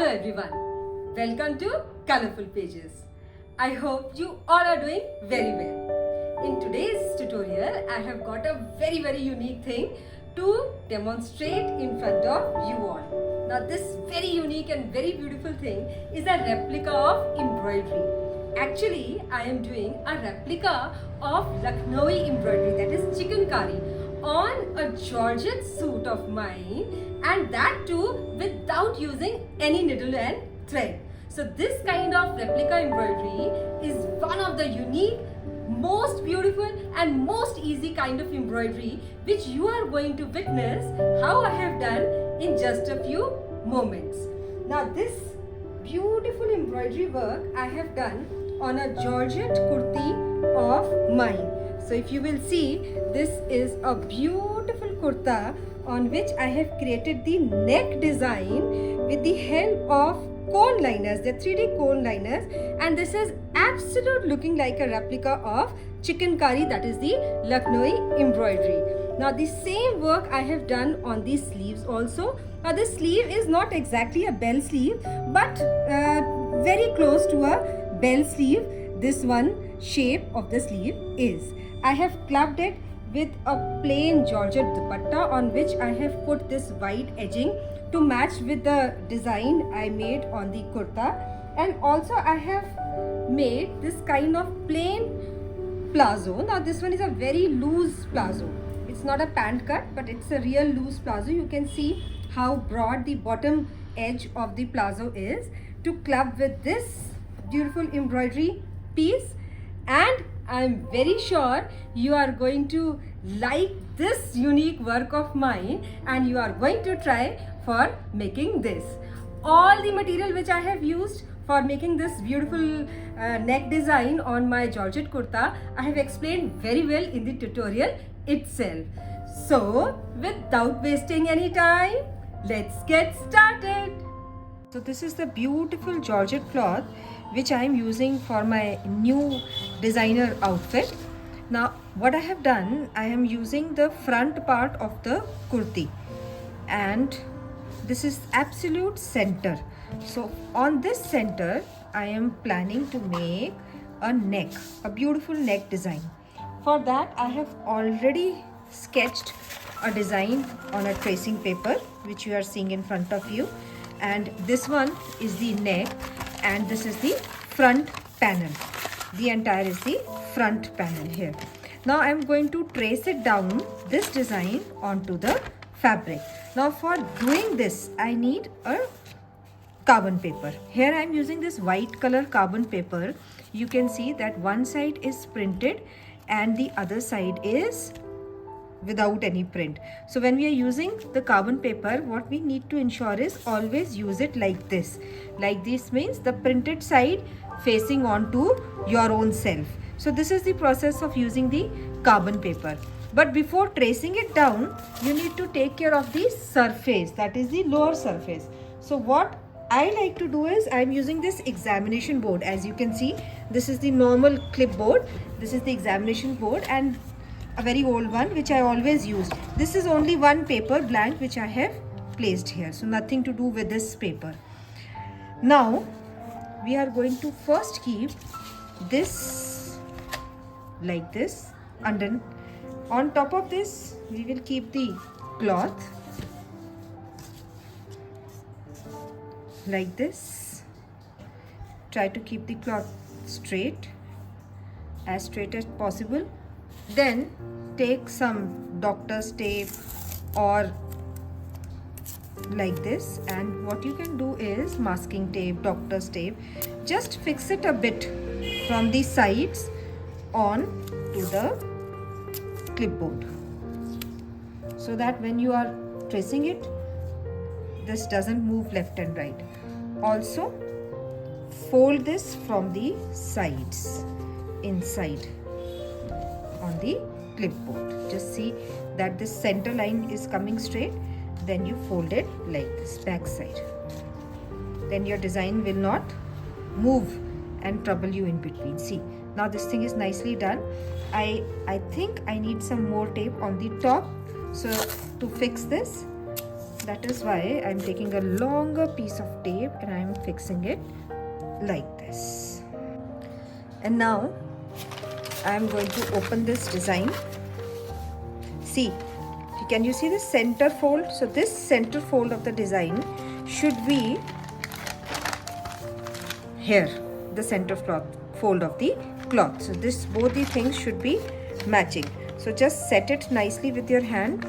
everyone, welcome to Colorful Pages. I hope you all are doing very well. In today's tutorial, I have got a very unique thing to demonstrate in front of you all. Now this very unique and very beautiful thing is a replica of embroidery. Actually, I am doing a replica of luckhnowi embroidery, that is chikankari, on a georgette suit of mine, and that too without using any needle and thread. So this kind of replica embroidery is one of the unique, most beautiful and most easy kind of embroidery which you are going to witness how I have done in just a few moments. Now this beautiful embroidery work I have done on a georgette kurti of mine. So if you will see, this is a beautiful kurta on which I have created the neck design with the help of cone liners, the 3D cone liners, and this is absolute looking like a replica of chikankari, that is the luckhnowi embroidery. Now the same work I have done on the sleeves also. Now this sleeve is not exactly a bell sleeve but very close to a bell sleeve. This one shape of the sleeve is. I have clubbed it with a plain georgette dupatta on which I have put this white edging to match with the design I made on the kurta, and also I have made this kind of plain plazo. Now this one is a very loose plazo. It's not a pant cut but it's a real loose plazo. You can see how broad the bottom edge of the plazo is, to club with this beautiful embroidery piece, and I'm very sure you are going to like this unique work of mine and you are going to try for making this. All the material which I have used for making this beautiful neck design on my georgette kurta, I have explained very well in the tutorial itself. So without wasting any time, let's get started. So this is the beautiful georgette cloth which I am using for my new designer outfit. Now what I have done, I am using the front part of the kurti, and this is absolute center. So on this center I am planning to make a neck, a beautiful neck design. For that I have already sketched a design on a tracing paper which you are seeing in front of you, and this one is the neck and this is the front panel. The entire is the front panel here. Now I am going to trace it down, this design, onto the fabric. Now for doing this I need a carbon paper. Here I am using this white color carbon paper. You can see that one side is printed and the other side is without any print. So when we are using the carbon paper, what we need to ensure is always use it like this. Like this means the printed side facing onto your own self. So this is the process of using the carbon paper. But before tracing it down, you need to take care of the surface, that is the lower surface. So what I like to do is I am using this examination board. As you can see, this is the normal clipboard. This is the examination board and a very old one which I always use. This is only one paper blank which I have placed here, so nothing to do with this paper. Now we are going to first keep this like this, and then on top of this we will keep the cloth like this. Try to keep the cloth straight, as straight as possible. Then take some doctor's tape or like this, and what you can do is masking tape, doctor's tape, just fix it a bit from the sides on to the clipboard, so that when you are tracing it, this doesn't move left and right. Also fold this from the sides inside on the clipboard. Just see that this center line is coming straight, then you fold it like this back side. Then your design will not move and trouble you in between. See, now this thing is nicely done. I think I need some more tape on the top. So to fix this, That is why I'm taking a longer piece of tape and I'm fixing it like this. And now I'm going to open this design. See, can you see the center fold? So this center fold of the design should be here, the center fold of the cloth. So this, both the things should be matching. So just set it nicely with your hand.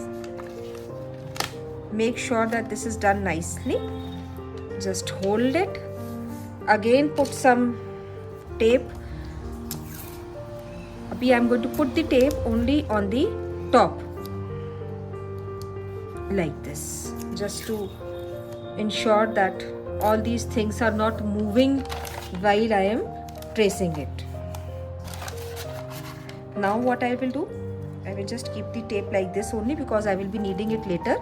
Make sure that this is done nicely. Just hold it. Again put some tape. Abhi I'm going to put the tape only on the top like this, just to ensure that all these things are not moving while I am tracing it. Now what I will do, I will just keep the tape like this only because I will be needing it later.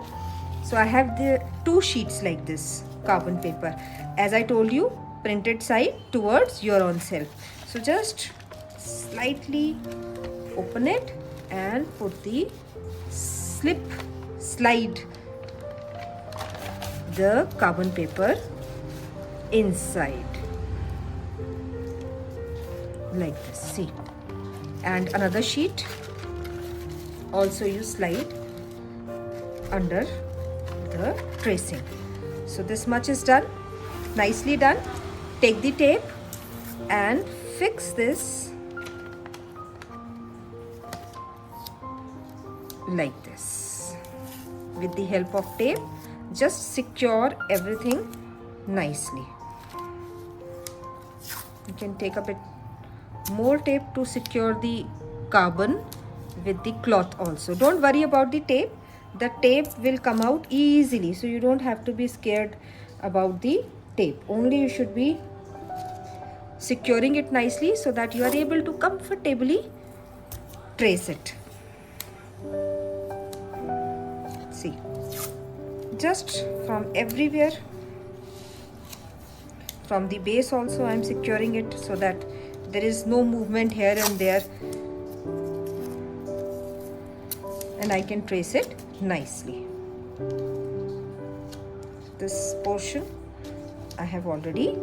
So I have the two sheets like this, carbon paper. As I told you, printed side towards your own self. So just slightly open it and put the slide the carbon paper inside like this. See, and another sheet also you slide under the tracing. So this much is done, nicely done. Take the tape and fix this like this. With the help of tape, just secure everything nicely. You can take a bit more tape to secure the carbon with the cloth also. Don't worry about the tape. The tape will come out easily, so you don't have to be scared about the tape. Only you should be securing it nicely so that you are able to comfortably trace it. See, just from everywhere, from the base also I am securing it so that there is no movement here and there, and I can trace it nicely. This portion I have already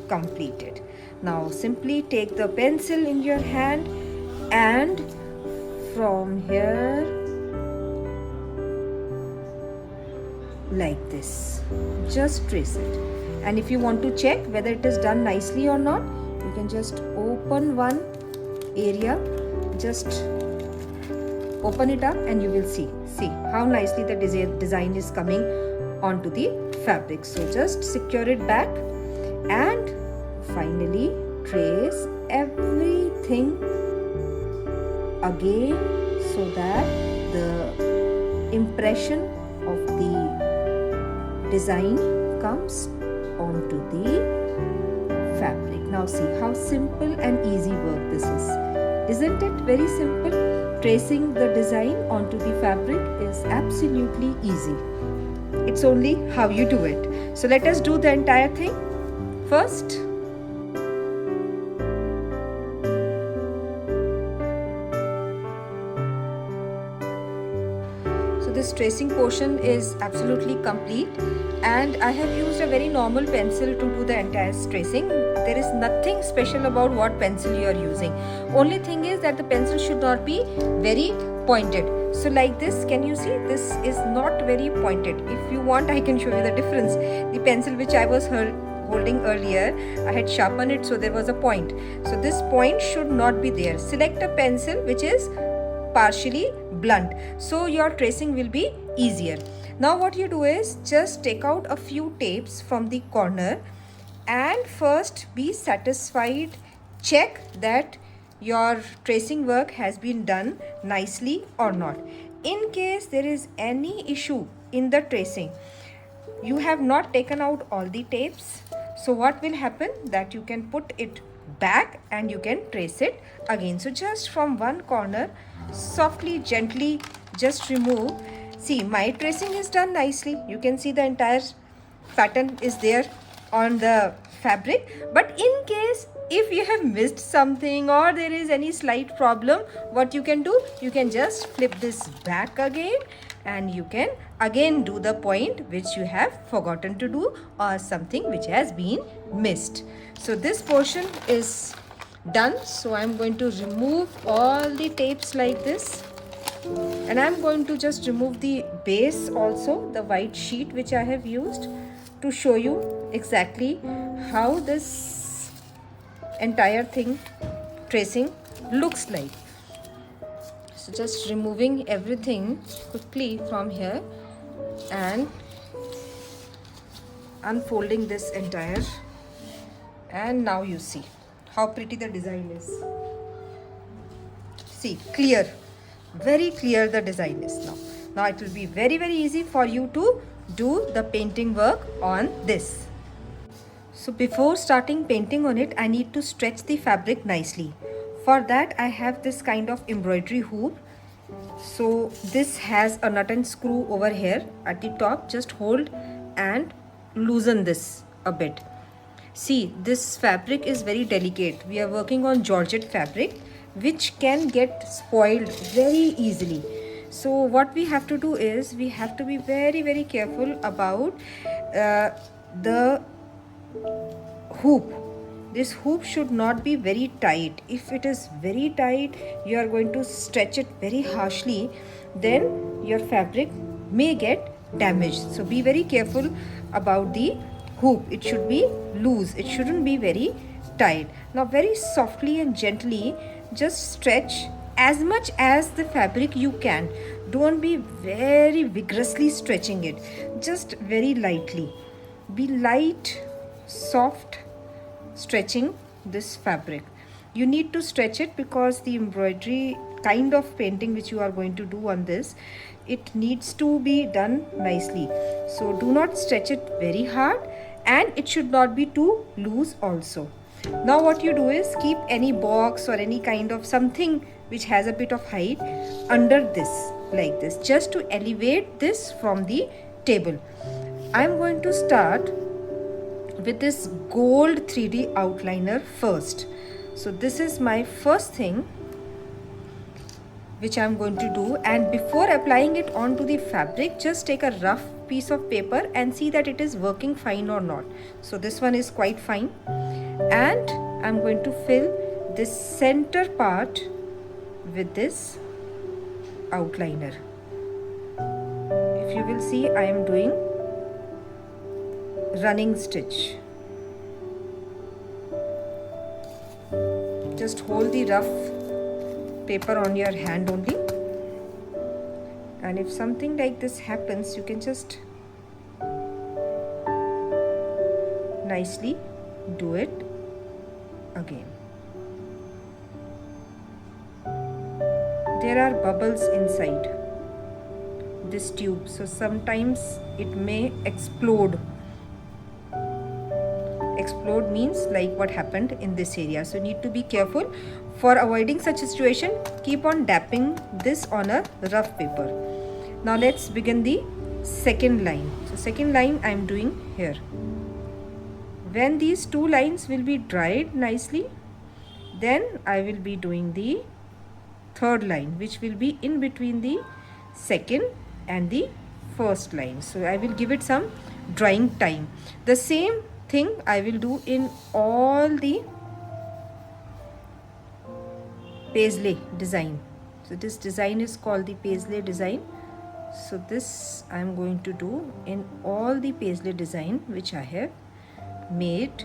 completed. Now simply take the pencil in your hand and from here like this, just trace it. And if you want to check whether it is done nicely or not, you can just open one area, just open it up and you will see how nicely the design is coming onto the fabric. So just secure it back and finally trace everything again so that the impression of the design comes onto the fabric. Now see how simple and easy work this is. Isn't it very simple? Tracing the design onto the fabric is absolutely easy. It's only how you do it. So let us do the entire thing first. This tracing portion is absolutely complete, and I have used a very normal pencil to do the entire tracing. There is nothing special about what pencil you are using. Only thing is that the pencil should not be very pointed. So like this, can you see? This is not very pointed. If you want, I can show you the difference. The pencil which I was holding earlier, I had sharpened it so there was a point. So this point should not be there. Select a pencil which is partially blunt, so your tracing will be easier. Now what you do is just take out a few tapes from the corner and first be satisfied, check that your tracing work has been done nicely or not. In case there is any issue in the tracing, you have not taken out all the tapes, so what will happen, that you can put it back and you can trace it again. So just from one corner, softly, gently, just remove. See, my tracing is done nicely. You can see the entire pattern is there on the fabric. But in case if you have missed something or there is any slight problem, what you can do, you can just flip this back again and you can again do the point which you have forgotten to do or something which has been missed. So this portion is done. So I'm going to remove all the tapes like this, and I'm going to just remove the base also, the white sheet which I have used, to show you exactly how this entire thing tracing looks like. So just removing everything quickly from here and unfolding this entire, and now you see how pretty the design is. See, clear, very clear the design is now. Now it will be very easy for you to do the painting work on this. So before starting painting on it, I need to stretch the fabric nicely. For that I have this kind of embroidery hoop. So this has a nut and screw over here at the top. Just hold and loosen this a bit. See, this fabric is very delicate. We are working on georgette fabric which can get spoiled very easily. So what we have to do is we have to be very careful about the hoop. This hoop should not be very tight. If it is very tight, you are going to stretch it very harshly, then your fabric may get damaged. So be very careful about the hoop. It should be loose, it shouldn't be very tight. Now very softly and gently just stretch as much as the fabric you can. Don't be very vigorously stretching it, just very lightly. Be light, soft stretching this fabric. You need to stretch it because the embroidery kind of painting which you are going to do on this, it needs to be done nicely. So do not stretch it very hard, and it should not be too loose also. Now what you do is keep any box or any kind of something which has a bit of height under this like this, just to elevate this from the table. I'm going to start with this gold 3D outliner first. So this is my first thing which I'm going to do, and before applying it onto the fabric, just take a rough piece of paper and see that it is working fine or not. So this one is quite fine, and I'm going to fill this center part with this outliner. If you will see, I am doing running stitch. Just hold the rough paper on your hand only, and if something like this happens, you can just nicely do it again. There are bubbles inside this tube, so sometimes it may explode. Explode means like what happened in this area. So you need to be careful. For avoiding such a situation, keep on dapping this on a rough paper. Now let's begin the second line. So second line I am doing here. When these two lines will be dried nicely, then I will be doing the third line, which will be in between the second and the first line. So I will give it some drying time. The same thing I will do in all the paisley design. So this design is called the paisley design. So this I am going to do in all the paisley design which I have made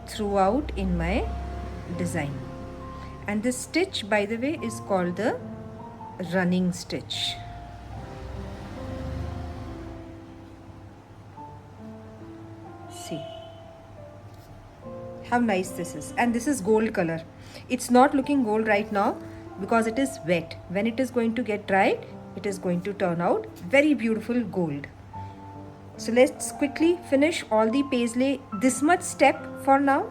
throughout in my design. And this stitch, by the way, is called the running stitch. See how nice this is, and this is gold color. It's not looking gold right now because it is wet. When it is going to get dried, it is going to turn out very beautiful gold. So let's quickly finish all the paisley, this much step for now.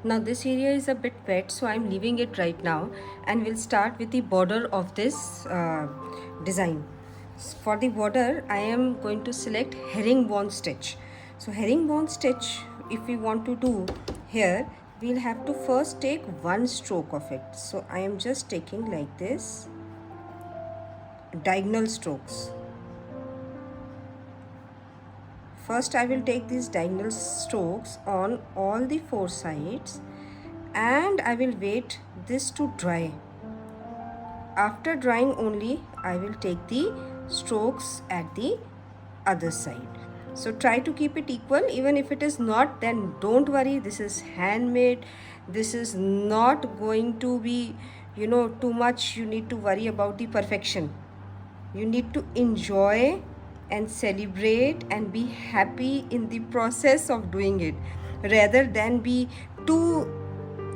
Now this area is a bit wet, so I'm leaving it right now, and we'll start with the border of this design. For the border, I am going to select herringbone stitch. So herringbone stitch, if we want to do here, we'll have to first take one stroke of it. So I am just taking like this, diagonal strokes. First I will take these diagonal strokes on all the four sides, and I will wait this to dry. After drying only, I will take the strokes at the other side. So try to keep it equal. Even if it is not, then don't worry, this is handmade. This is not going to be, too much you need to worry about the perfection. You need to enjoy and celebrate and be happy in the process of doing it, rather than be too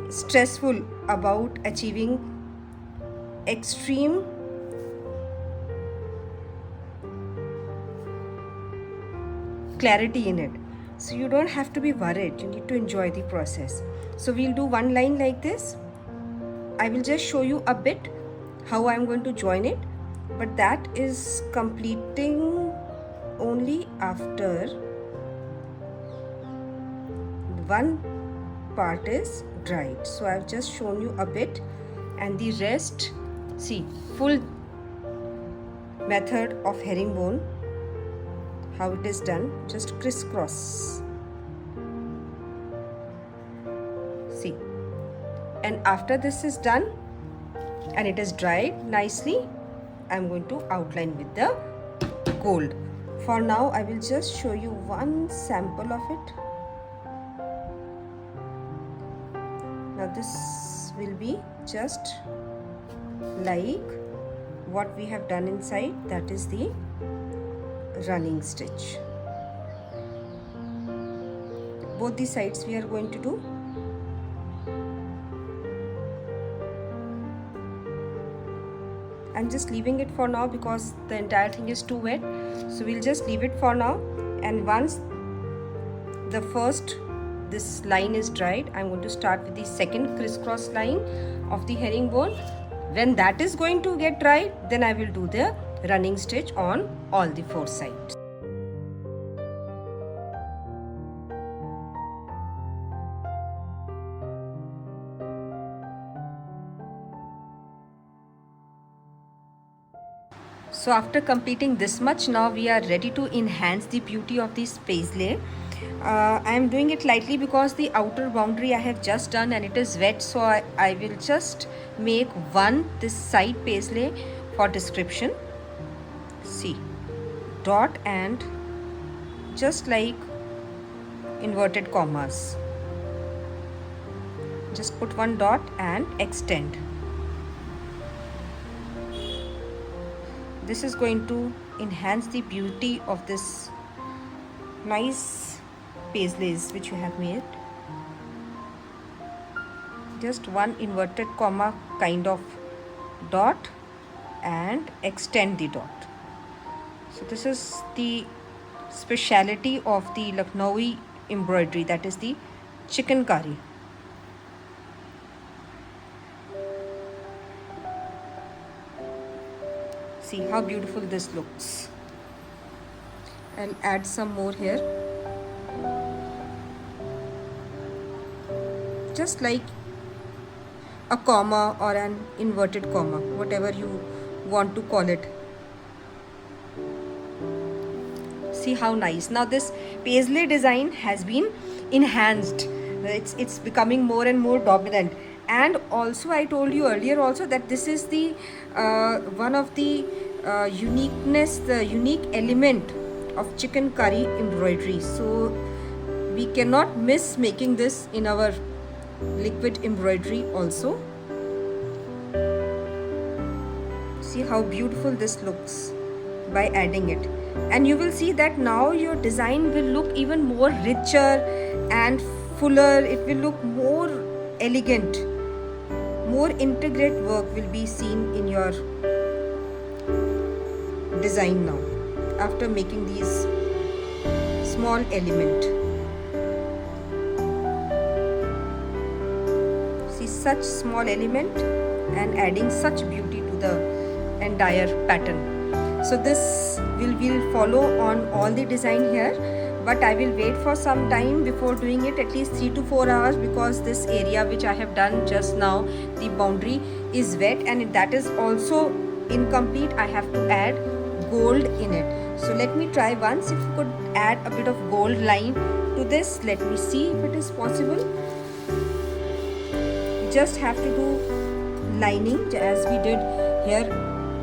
stressful about achieving extreme clarity in it. So you don't have to be worried, you need to enjoy the process. So we'll do one line like this. I will just show you a bit how I'm going to join it, but that is completing only after one part is dried. So I've just shown you a bit, and the rest, see, full method of herringbone, how it is done, just crisscross, see. And after this is done and it is dried nicely, I'm going to outline with the gold. For now, I will just show you one sample of it. Now this will be just like what we have done inside, that is the running stitch. Both the sides we are going to do. I'm just leaving it for now because the entire thing is too wet, so we'll just leave it for now. And once this line is dried, I'm going to start with the second crisscross line of the herringbone. When that is going to get dried, then I will do the running stitch on all the four sides. So after completing this much, now we are ready to enhance the beauty of this paisley. I am doing it lightly because the outer boundary I have just done and it is wet, so I will just make this side paisley for description. See, dot and just like inverted commas, just put one dot and extend. This is going to enhance the beauty of this nice paisleys which you have made. Just one inverted comma kind of dot and extend the dot. So this is the speciality of the Lucknowi embroidery, that is the chikankari. See how beautiful this looks. I'll add some more here. Just like a comma or an inverted comma, whatever you want to call it. See how nice. Now this paisley design has been enhanced. It's becoming more and more dominant. And also I told you earlier also that this is the one of the the unique element of chikankari embroidery. So we cannot miss making this in our liquid embroidery also. See how beautiful this looks by adding it. And you will see that now your design will look even more richer and fuller. It will look more elegant. More intricate work will be seen in your design now after making these small elements. such small element and adding such beauty to the entire pattern. So this will follow on all the design here, but I will wait for some time before doing it, at least 3 to 4 hours, because this area which I have done just now, the boundary is wet and that is also incomplete. I have to add gold in it. So let me try once if you could add a bit of gold line to this. Let me see if it is possible. You just have to do lining as we did here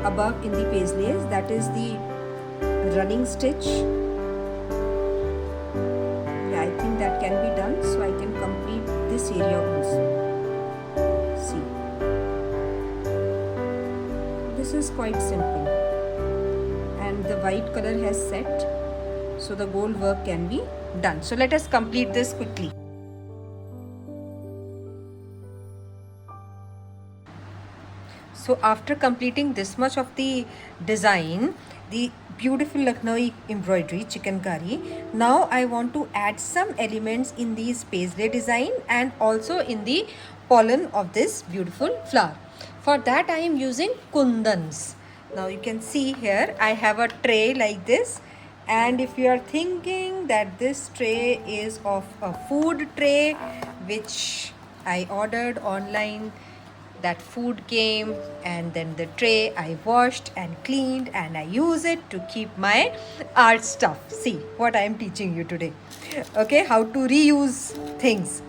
above in the paisleys. That is the running stitch. Yeah, I think that can be done, so I can complete this area also. See, this is quite simple and the white color has set, so the gold work can be done. So let us complete this quickly. So after completing this much of the design, the beautiful Lucknowi embroidery chikankari, now I want to add some elements in these paisley design and also in the pollen of this beautiful flower. For that I am using kundans. Now you can see here I have a tray like this, and if you are thinking that this tray is of a food tray which I ordered online, that food came and then the tray I washed and cleaned and I use it to keep my art stuff. See what I am teaching you today. Okay, how to reuse things.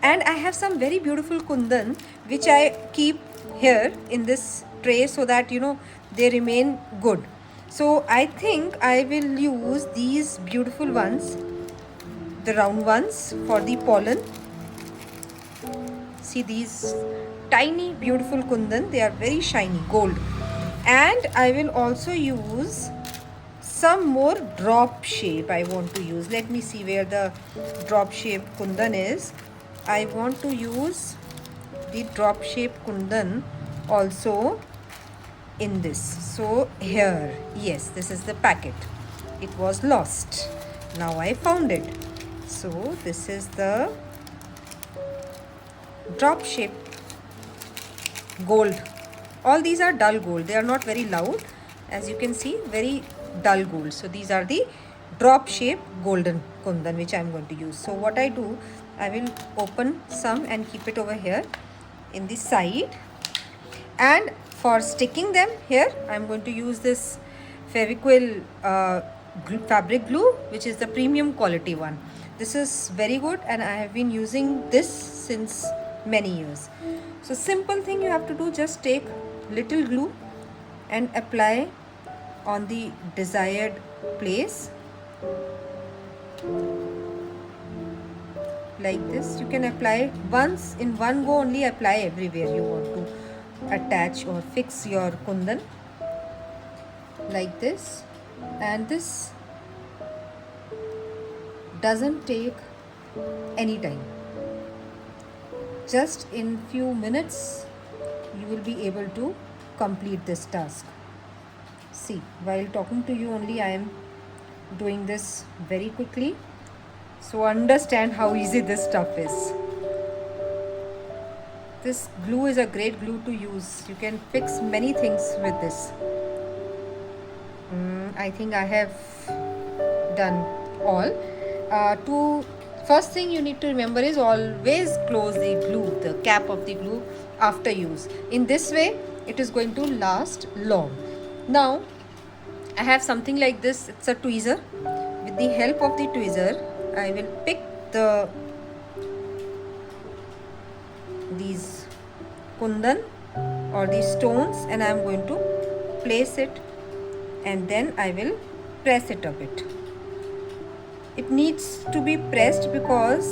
And I have some very beautiful kundan which I keep here in this tray so that they remain good. So I think I will use these beautiful ones, the round ones, for the pollen. See these tiny beautiful kundan, they are very shiny gold. And I will also use some more drop shape. I want to use, let me see where the drop shape kundan is. I want to use the drop shape kundan also in this. So here, yes, this is the packet. It was lost, now I found it. So this is the drop shape gold. All these are dull gold, they are not very loud, as you can see, very dull gold. So these are the drop shape golden kundan which I am going to use. So what I do, I will open some and keep it over here in the side, and for sticking them here I am going to use this Fevikwil fabric glue, which is the premium quality one. This is very good and I have been using this since many years. So simple thing you have to do, just take little glue and apply on the desired place like this. You can apply once in one go, only apply everywhere you want to attach or fix your kundan like this. And this doesn't take any time. Just in few minutes you will be able to complete this task. See, while talking to you only I am doing this very quickly, so understand how easy this stuff is. This glue is a great glue to use. You can fix many things with this. I think I have done all. First thing you need to remember is always close the glue, the cap of the glue after use. In this way, it is going to last long. Now, I have something like this. It's a tweezer. With the help of the tweezer, I will pick these kundan or these stones, and I am going to place it, and then I will press it a bit. It needs to be pressed because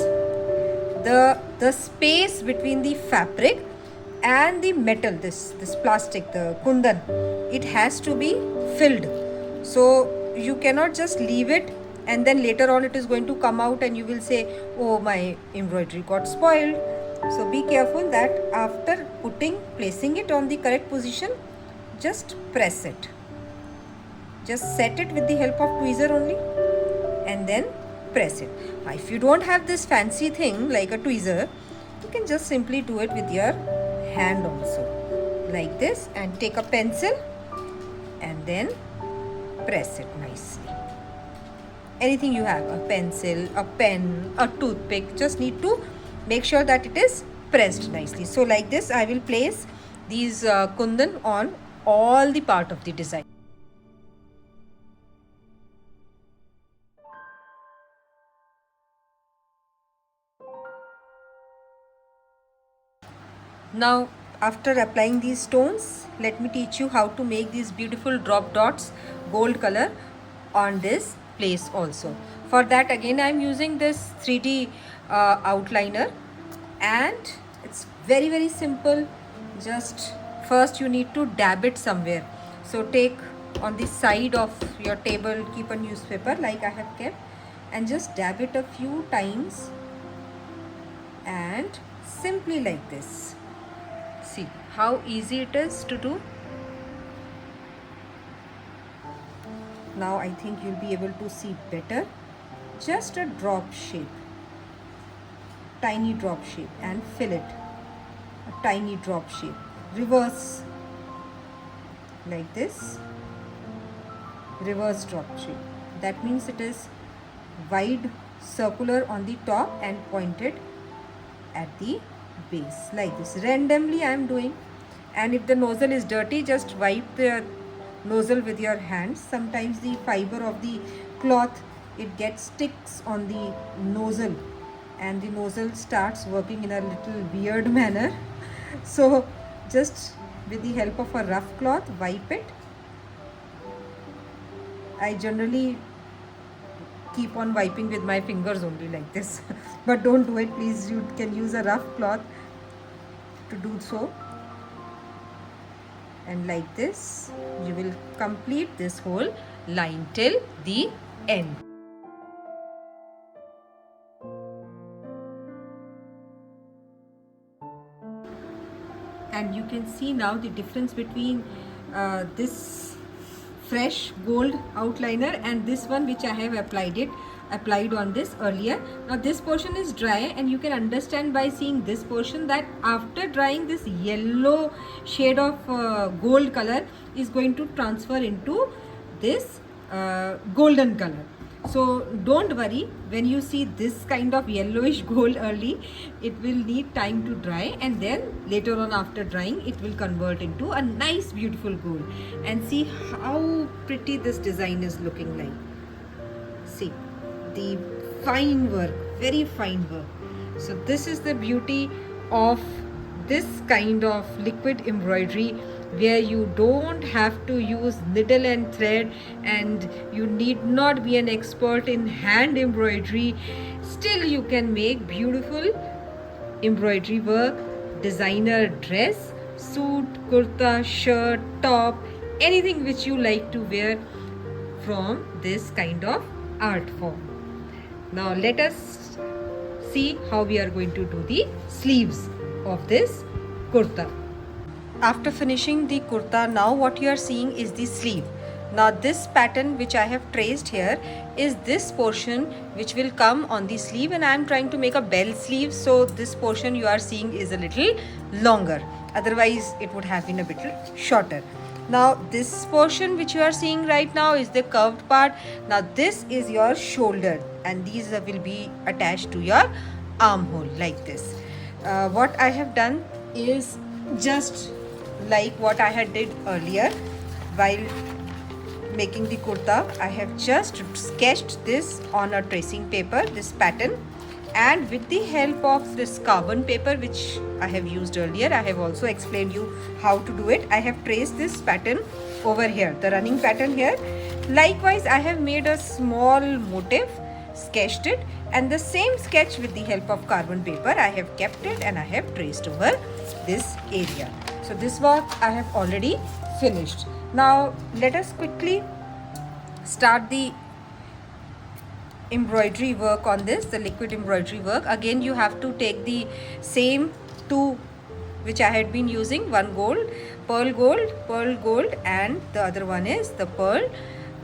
the space between the fabric and the metal, this plastic, the kundan, it has to be filled. So you cannot just leave it and then later on it is going to come out and you will say, oh, my embroidery got spoiled. So be careful that after placing it on the correct position, just press it. Just set it with the help of tweezer only and then press it. If you don't have this fancy thing like a tweezer, You can just simply do it with your hand also, like this, and take a pencil and then press it nicely. Anything you have, a pencil, a pen, a toothpick, just need to make sure that it is pressed nicely. So like this, I will place these kundan on all the part of the design. Now, after applying these stones, let me teach you how to make these beautiful drop dots gold color on this place also. For that, again I am using this 3D outliner, and it's very simple. Just first you need to dab it somewhere. So take on the side of your table, keep a newspaper like I have kept, and just dab it a few times, and simply like this. See how easy it is to do. Now I think you'll be able to see better. Just a drop shape, tiny drop shape, and fill it. A tiny drop shape. Reverse like this. Reverse drop shape. That means it is wide circular on the top and pointed at the base like this. Randomly I am doing, and if the nozzle is dirty, just wipe the nozzle with your hands. Sometimes the fiber of the cloth, it gets sticks on the nozzle, and the nozzle starts working in a little weird manner. So just with the help of a rough cloth, wipe it. I generally keep on wiping with my fingers only like this. But don't do it, please. You can use a rough cloth to do so. And like this, you will complete this whole line till the end. And you can see now the difference between this fresh gold outliner and this one which I have applied on this earlier. Now this portion is dry, and you can understand by seeing this portion that after drying, this yellow shade of gold color is going to transfer into this golden color. So don't worry, when you see this kind of yellowish gold early, it will need time to dry, and then later on after drying, it will convert into a nice beautiful gold. And see how pretty this design is looking like. See the fine work, very fine work. So this is the beauty of this kind of liquid embroidery, where you don't have to use needle and thread, and you need not be an expert in hand embroidery. Still you can make beautiful embroidery work, designer dress, suit, kurta, shirt, top, anything which you like to wear from this kind of art form. Now let us see how we are going to do the sleeves of this kurta. After finishing the kurta, now what you are seeing is the sleeve. Now this pattern which I have traced here is this portion which will come on the sleeve, and I am trying to make a bell sleeve, so this portion you are seeing is a little longer. Otherwise it would have been a bit shorter. Now this portion which you are seeing right now is the curved part. Now this is your shoulder, and these will be attached to your armhole like this. What I have done is just like what I had did earlier while making the kurta. I have just sketched this on a tracing paper, this pattern, and with the help of this carbon paper which I have used earlier, I have also explained you how to do it. I have traced this pattern over here, the running pattern here. Likewise, I have made a small motif, sketched it, and the same sketch with the help of carbon paper, I have kept it and I have traced over this area. So this work I have already finished. Now let us quickly start the embroidery work on this, the liquid embroidery work. Again you have to take the same two which I had been using, one gold, pearl gold, and the other one is the pearl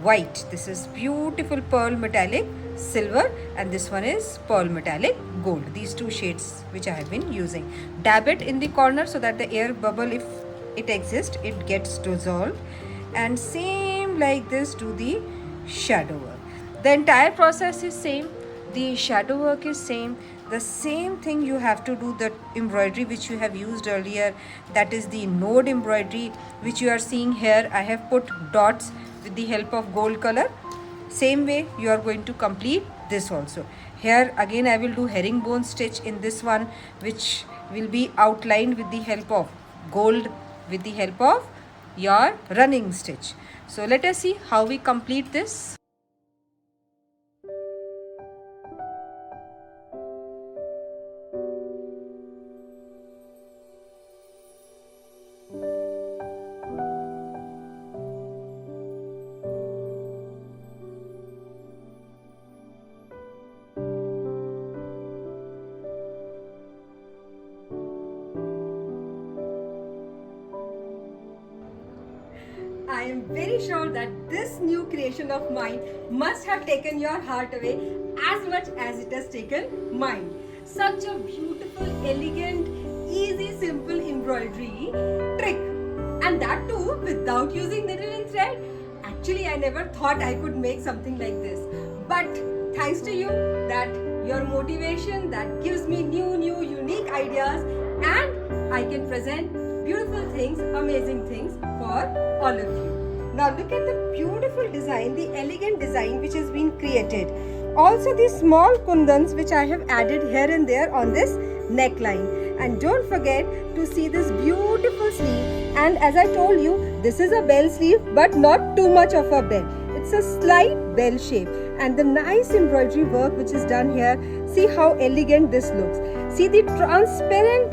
white. This is beautiful pearl metallic silver, and this one is pearl metallic gold. These two shades which I have been using. Dab it in the corner so that the air bubble, if it exists, it gets dissolved, and same like this do the shadow work. The entire process is same, the shadow work is same, the same thing you have to do. The embroidery which you have used earlier, that is the node embroidery which you are seeing here. I have put dots with the help of gold color. Same way you are going to complete this also. Here again I will do herringbone stitch in this one, which will be outlined with the help of gold, with the help of your running stitch. So let us see how we complete this. I am very sure that this new creation of mine must have taken your heart away as much as it has taken mine. Such a beautiful, elegant, easy, simple embroidery trick, and that too without using needle and thread. Actually, I never thought I could make something like this, but thanks to you, that your motivation that gives me new unique ideas, and I can present beautiful things, amazing things for all of you. Now look at the beautiful design, the elegant design which has been created. Also the small kundans which I have added here and there on this neckline. And don't forget to see this beautiful sleeve. And as I told you, this is a bell sleeve, but not too much of a bell. It's a slight bell shape. And the nice embroidery work which is done here, see how elegant this looks. See the transparent,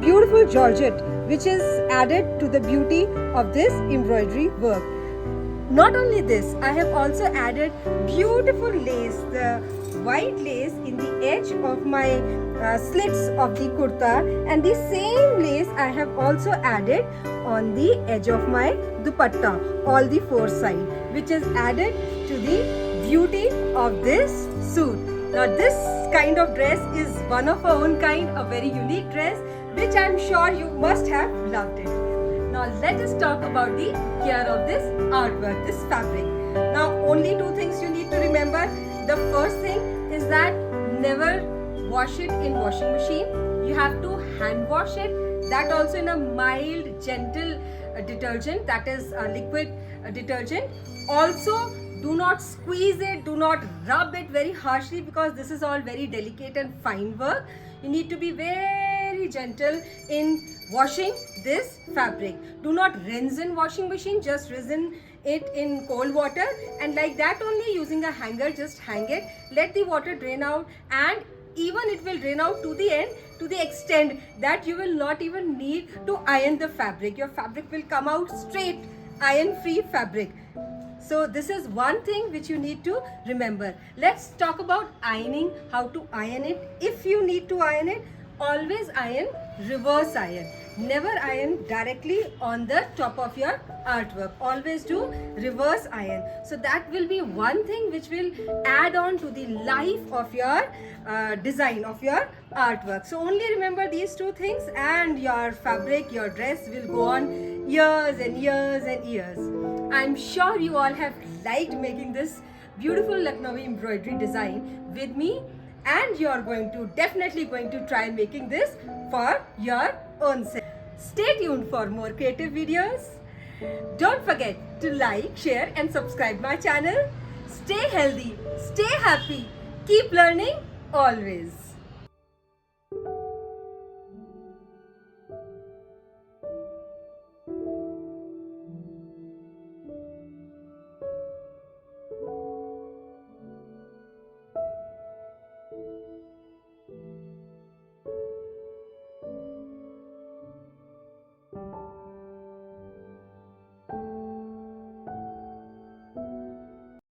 beautiful georgette which is added to the beauty of this embroidery work. Not only this, I have also added beautiful lace, the white lace in the edge of my slits of the kurta, and the same lace I have also added on the edge of my dupatta, all the four sides, which is added to the beauty of this suit. Now this kind of dress is one of our own kind, a very unique dress, which I am sure you must have loved it. Now let us talk about the care of this artwork, this fabric. Now only two things you need to remember. The first thing is that never wash it in washing machine. You have to hand wash it. That also in a mild, gentle detergent, that is a liquid detergent. Also, do not squeeze it, do not rub it very harshly, because this is all very delicate and fine work. You need to be very gentle in washing this fabric. Do not rinse in washing machine, just rinse it in cold water, and like that only, using a hanger, just hang it, let the water drain out, and even it will drain out to the end, to the extent that you will not even need to iron the fabric. Your fabric will come out straight, iron free fabric. So this is one thing which you need to remember. Let's talk about ironing, how to iron it. If you need to iron it, always iron reverse iron. Never iron directly on the top of your artwork. Always do reverse iron. So that will be one thing which will add on to the life of your design, of your artwork. So only remember these two things, and your fabric, your dress will go on years and years and years. I'm sure you all have liked making this beautiful Lucknowi embroidery design with me, and you're definitely going to try making this for your own self. Stay tuned for more creative videos. Don't forget to like, share and subscribe my channel. Stay healthy, stay happy, keep learning always.